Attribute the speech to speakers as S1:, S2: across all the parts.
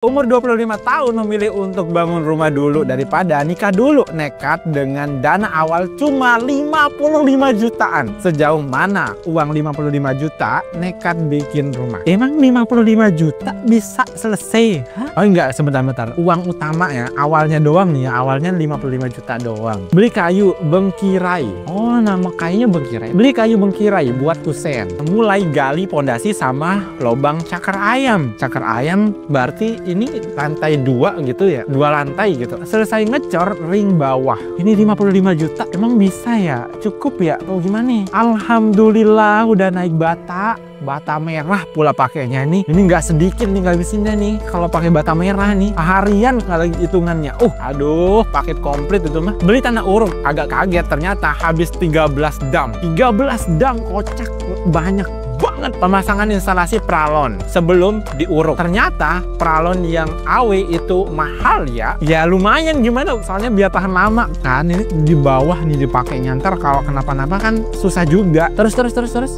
S1: Umur 25 tahun memilih untuk bangun rumah dulu daripada nikah dulu. Nekat dengan dana awal cuma 55 jutaan. Sejauh mana uang 55 juta nekat bikin rumah? Emang 55 juta bisa selesai? Hah? Oh enggak, sebentar-bentar. Uang utama ya, awalnya doang nih ya. Awalnya 55 juta doang. Beli kayu bengkirai. Oh, nama kayunya bengkirai. Beli kayu bengkirai buat kusen. Mulai gali pondasi sama lubang cakar ayam. Cakar ayam berarti ini lantai 2 gitu ya, 2 lantai gitu. Selesai ngecor ring bawah. Ini 55 juta emang bisa ya? Cukup ya? Oh gimana? Alhamdulillah udah naik bata merah pula pakainya nih. Ini nggak sedikit nih ngabisinnya nih kalau pakai bata merah nih. Harian kalau hitungannya. Aduh, paket komplit itu mah. Beli tanah uruk, agak kaget ternyata habis 13 dam. 13 dam, kocak banyak banget. Pemasangan instalasi pralon sebelum diuruk. Ternyata pralon yang AW itu mahal ya. Ya lumayan gimana, soalnya biar tahan lama kan. Ini di bawah nih dipakainya, ntar kalau kenapa-napa kan susah juga. Terus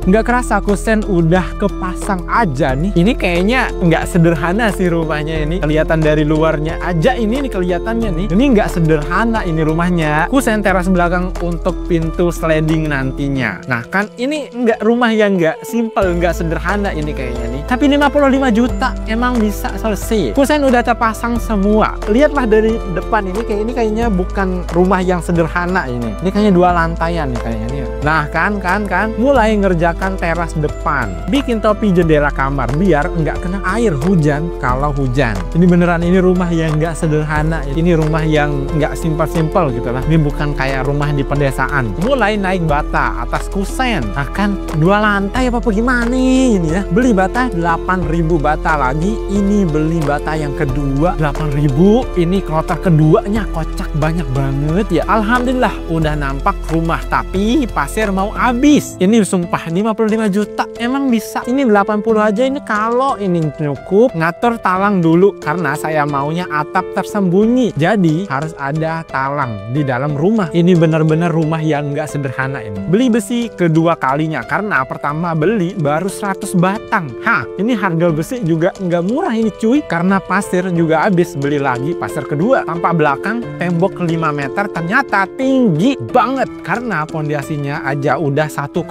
S1: nggak kerasa kusen udah kepasang aja nih. Ini kayaknya nggak sederhana sih rumahnya ini. Kelihatan dari luarnya aja ini nih kelihatannya nih. Ini nggak sederhana ini rumahnya. Kusen teras belakang untuk pintu sliding nantinya. Nah kan ini nggak rumah yang nggak simple, nggak sederhana ini kayaknya nih. Tapi 55 juta emang bisa selesai. Kusen udah terpasang semua. Lihatlah dari depan ini kayaknya bukan rumah yang sederhana ini. Ini kayaknya 2 lantaian nih kayaknya nih. Nah kan mulai ngerjakan teras depan. Bikin topi jendela kamar biar nggak kena air hujan kalau hujan. Ini beneran ini rumah yang nggak sederhana. Ini rumah yang nggak simpel gitu lah. Ini bukan kayak rumah di pedesaan. Mulai naik bata atas kusen. Nah kan 2 lantai apa gimana nih ini ya. Beli bata 8.000 bata lagi. Ini beli bata yang kedua 8.000. Ini kloter keduanya kocak banyak banget ya. Alhamdulillah udah nampak rumah, tapi pasir mau habis. Ini sumpah 55 juta emang bisa. Ini 80 aja ini kalau ini cukup. Ngatur talang dulu karena saya maunya atap tersembunyi. Jadi harus ada talang di dalam rumah. Ini benar-benar rumah yang nggak sederhana ini. Beli besi kedua kalinya karena pertama beli baru 100 batang. Ini harga besi juga nggak murah ini cuy. Karena pasir juga habis, beli lagi pasir kedua. Tampak belakang tembok 5 meter ternyata tinggi banget karena pondasinya aja udah 1,5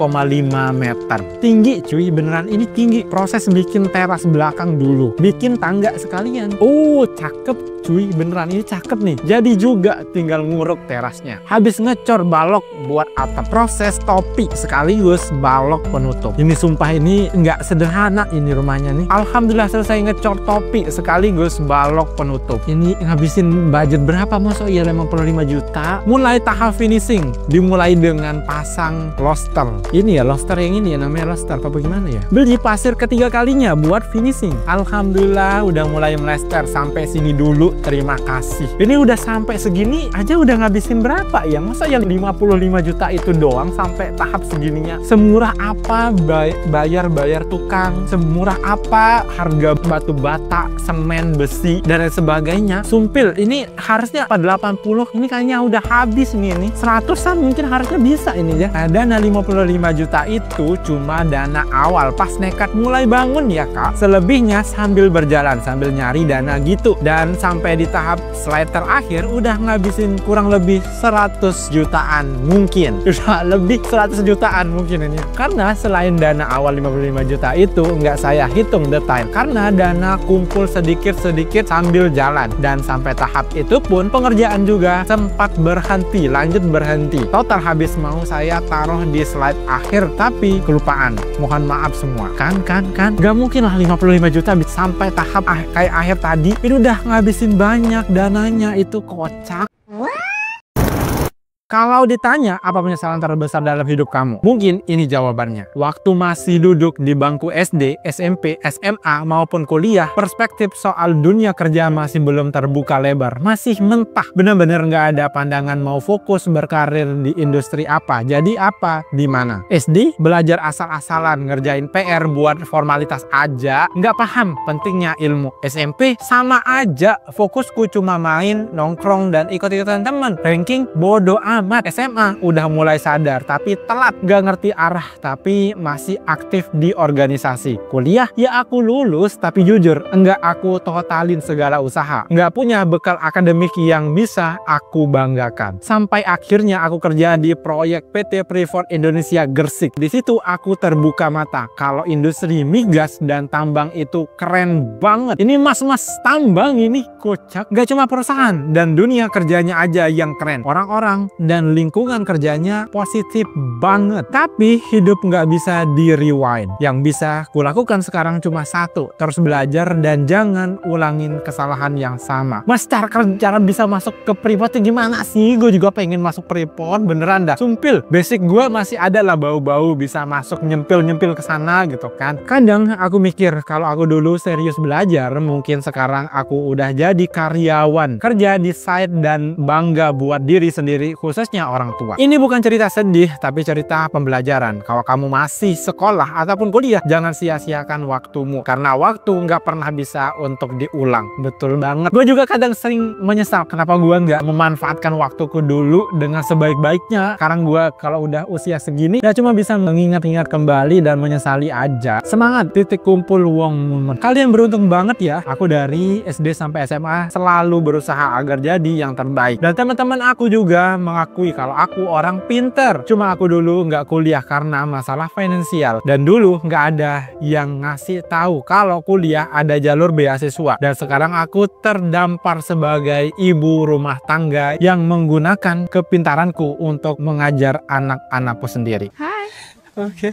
S1: meter. Tinggi cuy, beneran ini tinggi. Proses bikin teras belakang dulu. Bikin tangga sekalian. Oh cakep cuy, beneran ini cakep nih. Jadi juga tinggal nguruk terasnya. Habis ngecor balok buat atap. Proses topi sekaligus balok penutup. Ini sumpah ini nggak sederhana ini rumahnya nih. Alhamdulillah selesai ngecor topi sekaligus balok penutup. Ini ngabisin budget berapa masuk ya 55 juta. Mulai tahap finishing. Dimulai dengan pasang lobster. Ini ya lobster yang ini ya, namanya lobster apa gimana ya. Beli pasir ketiga kalinya buat finishing. Alhamdulillah udah mulai melester. Sampai sini dulu, terima kasih. Ini udah sampai segini aja udah ngabisin berapa ya? Masa yang 55 juta itu doang sampai tahap segininya? Semurah apa bayar tukang? Semurah apa harga batu bata, semen, besi dan lain sebagainya? Sumpil ini harusnya 80. Ini kayaknya udah habis nih. 100-an mungkin harusnya bisa ini ya. Nah, dana 55 juta itu cuma dana awal pas nekat mulai bangun ya kak. Selebihnya sambil berjalan, sambil nyari dana gitu. Dan sampai di tahap slide terakhir udah ngabisin kurang lebih 100 jutaan mungkin. Udah lebih 100 jutaan mungkin ini. Karena selain dana awal 55 juta itu nggak saya hitung detail. Karena dana kumpul sedikit-sedikit sambil jalan. Dan sampai tahap itu pun pengerjaan juga sempat berhenti, lanjut berhenti. Total habis mau saya taruh di slide akhir tapi kelupaan. Mohon maaf semua. Kan gak mungkin lah 55 juta sampai tahap kayak akhir tadi. Ini udah ngabisin banyak dananya, itu kocak. Kalau ditanya apa penyesalan terbesar dalam hidup kamu? Mungkin ini jawabannya. Waktu masih duduk di bangku SD, SMP, SMA maupun kuliah, perspektif soal dunia kerja masih belum terbuka lebar. Masih mentah. Bener-bener nggak ada pandangan mau fokus berkarir di industri apa. Jadi apa? Di mana? SD belajar asal-asalan, ngerjain PR buat formalitas aja. Nggak paham pentingnya ilmu. SMP sama aja. Fokusku cuma main, nongkrong, dan ikut-ikutan teman. Ranking bodo amat. tamat SMA udah mulai sadar tapi telat, gak ngerti arah tapi masih aktif di organisasi. Kuliah ya aku lulus tapi jujur enggak aku totalin segala usaha, nggak punya bekal akademik yang bisa aku banggakan. Sampai akhirnya aku kerja di proyek PT Freeport Indonesia Gresik. Di situ aku terbuka mata kalau industri migas dan tambang itu keren banget. Ini mas-mas tambang ini kocak. Gak cuma perusahaan dan dunia kerjanya aja yang keren, orang-orang dan lingkungan kerjanya positif banget. Tapi hidup nggak bisa di rewind. Yang bisa kulakukan sekarang cuma satu, terus belajar dan jangan ulangin kesalahan yang sama. Mas, cara bisa masuk ke Freeport itu gimana sih? Gue juga pengen masuk Freeport, beneran dah. Sumpil, basic gue masih ada lah, bau-bau bisa masuk nyempil-nyempil ke sana gitu kan. Kadang aku mikir kalau aku dulu serius belajar, mungkin sekarang aku udah jadi karyawan, kerja di site dan bangga buat diri sendiri, khususnya orang tua. Ini bukan cerita sedih, tapi cerita pembelajaran. Kalau kamu masih sekolah ataupun kuliah, jangan sia-siakan waktumu, karena waktu nggak pernah bisa untuk diulang. Betul banget. Gue juga kadang sering menyesal kenapa gue nggak memanfaatkan waktuku dulu dengan sebaik-baiknya. Sekarang gue kalau udah usia segini, ya cuma bisa mengingat-ingat kembali dan menyesali aja. Semangat, titik kumpul wong momen. Kalian beruntung banget ya. Aku dari SD sampai SMA selalu berusaha agar jadi yang terbaik. Dan teman-teman aku juga mengakui kalau aku orang pinter. Cuma aku dulu nggak kuliah karena masalah finansial. Dan dulu nggak ada yang ngasih tahu kalau kuliah ada jalur beasiswa. Dan sekarang aku terdampar sebagai ibu rumah tangga yang menggunakan kepintaranku untuk mengajar anak-anakku sendiri.
S2: Hai.
S1: Oke.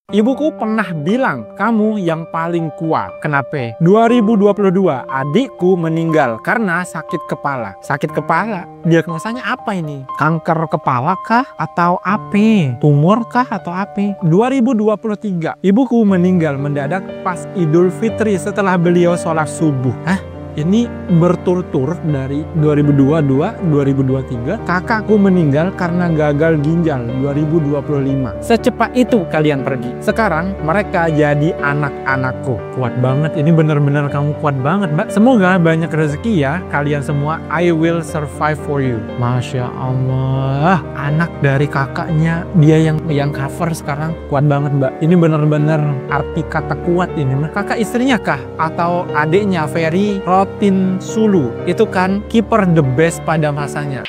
S1: Ibuku pernah bilang, kamu yang paling kuat. Kenapa? 2022, adikku meninggal karena sakit kepala. Sakit kepala? Diagnosanya apa ini? Kanker kepala kah? Atau apa? Tumor kah? Atau apa? 2023, ibuku meninggal mendadak pas Idul Fitri setelah beliau sholat subuh. Hah? Ini berturut-turut dari 2022, 2023. Kakakku meninggal karena gagal ginjal 2025. Secepat itu kalian pergi. Sekarang mereka jadi anak-anakku. Kuat banget. Ini bener-bener kamu kuat banget, Mbak. Semoga banyak rezeki ya kalian semua. I will survive for you. Masya Allah. Anak dari kakaknya, dia yang cover sekarang. Kuat banget, Mbak. Ini bener-bener arti kata kuat ini. Kakak istrinya kah? Atau adiknya Ferry Rotin Sulu, itu kan kiper the best pada masanya.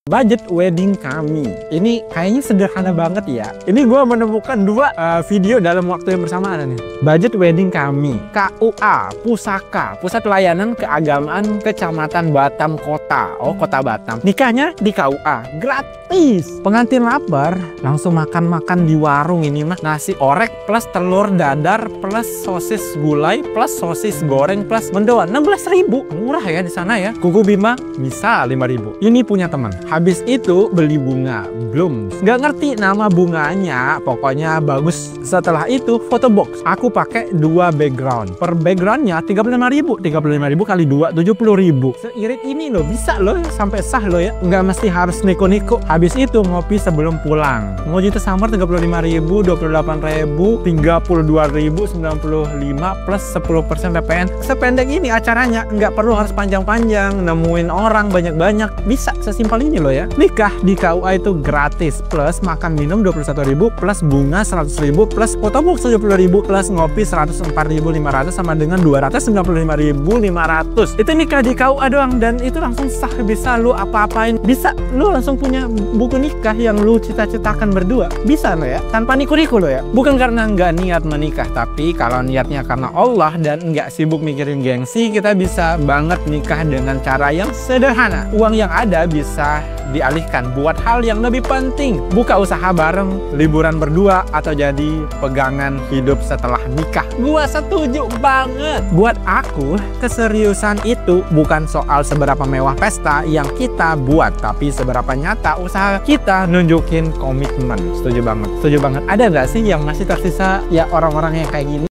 S1: Budget wedding kami ini kayaknya sederhana banget ya. Ini gue menemukan dua video dalam waktu yang bersamaan nih. Budget wedding kami, KUA Pusaka, Pusat Pelayanan Keagamaan Kecamatan Batam Kota. Oh, Kota Batam. Nikahnya di KUA, gratis. Pengantin lapar langsung makan-makan di warung ini mah. Nasi orek plus telur dadar plus sosis gulai plus sosis goreng plus mendoan. 16.000, murah ya di sana ya. Kuku bima bisa 5.000. Ini punya teman. Habis itu beli bunga, belum. Nggak ngerti nama bunganya, pokoknya bagus. Setelah itu foto box. Aku pakai 2 background. Per backgroundnya 35.000. 35.000 kali 2, 70.000. Seirit ini loh, bisa loh sampai sah loh ya. Nggak mesti harus neko-neko. Habis itu ngopi sebelum pulang. Ngoji itu samar 35.000, 28.000, 32.000, 95 plus 10% PPN. Sependek ini acaranya, nggak perlu harus panjang-panjang, nemuin orang banyak-banyak. Bisa sesimpel ini loh ya. Nikah di KUA itu gratis plus makan minum 21.000 plus bunga 100.000 plus foto box 70.000 plus ngopi 104.500 sama dengan 295.500. Itu nikah di KUA doang dan itu langsung sah. Bisa lu apa-apain. Bisa lu langsung punya buku nikah yang lu cita-citakan berdua. Bisa lo ya, tanpa niku-niku lo ya. Bukan karena nggak niat menikah, tapi kalau niatnya karena Allah dan nggak sibuk mikirin gengsi, kita bisa banget nikah dengan cara yang sederhana. Uang yang ada bisa dialihkan buat hal yang lebih penting. Buka usaha bareng, liburan berdua, atau jadi pegangan hidup setelah nikah. Gua setuju banget. Buat aku, keseriusan itu bukan soal seberapa mewah pesta yang kita buat, tapi seberapa nyata usaha kita nunjukin komitmen. Setuju banget. Setuju banget. Ada nggak sih yang masih tersisa ya orang-orang yang kayak gini?